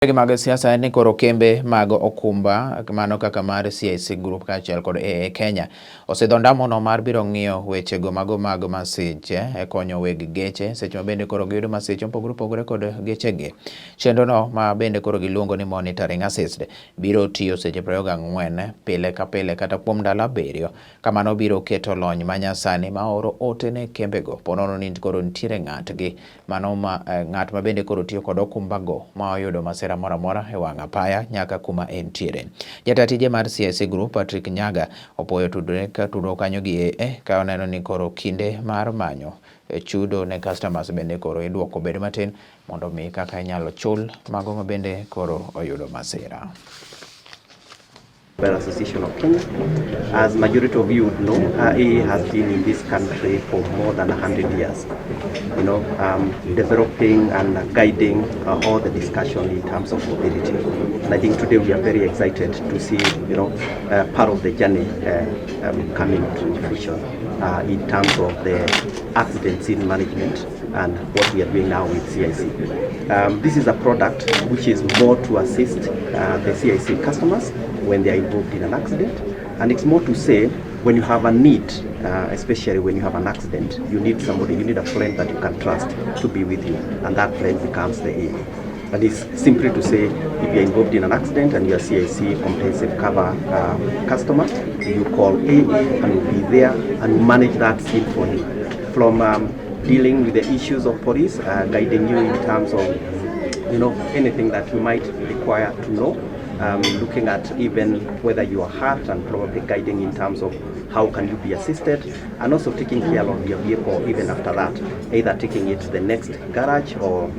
Mag siasa ni koro kembe mag Okumba mano kaka mar CIC Group kaachiel kod AA Kenya osedho ndamono mar biro ng'iyo wechego mago mag masiche konyo weg geche seche ma bende koro giyudo masiche mopogore kod gechegi. Chenrono ma bende koro giluongo ni monitoring assist biro tiyo seche 24 pile ka pile kata kuom ndalo 7 kamano biro keto lony manyasani ma oro ote ne kembego ponono ni koro nitiere ng'at ma bende koro tiyo kod okumba go ma oyudo masira mora mora e wang' apaya nyaka kuma entiere. Jata tije mar CIC Group Patrick Nyaga opoyo tudore kanyo gi AA ka oneno ni koro kinde mar manyo chudo ne customers bende koro iduoko bedo matin mondo mi kaka inyalo chul mago ma bende koro oyudo masira. Association of Kenya. As majority of you would know, AA has been in this country for more than 100 years, developing and guiding all the discussion in terms of mobility. And I think today we are very excited to see, part of the journey coming to fruition in terms of the accident scene management and what we are doing now with CIC. This is a product which is more to assist the CIC customers when they are involved in an accident, and it's more to say when you have a need, especially when you have an accident, you need somebody, you need a friend that you can trust to be with you, and that friend becomes the AA. And it's simply to say, if you're involved in an accident and you're a CIC comprehensive cover customer, you call AA and will be there and manage that scene for you. From dealing with the issues of police, guiding you in terms of anything that you might require to know, looking at even whether you are hurt and probably guiding in terms of how can you be assisted, and also taking care of your vehicle even after that, either taking it to the next garage or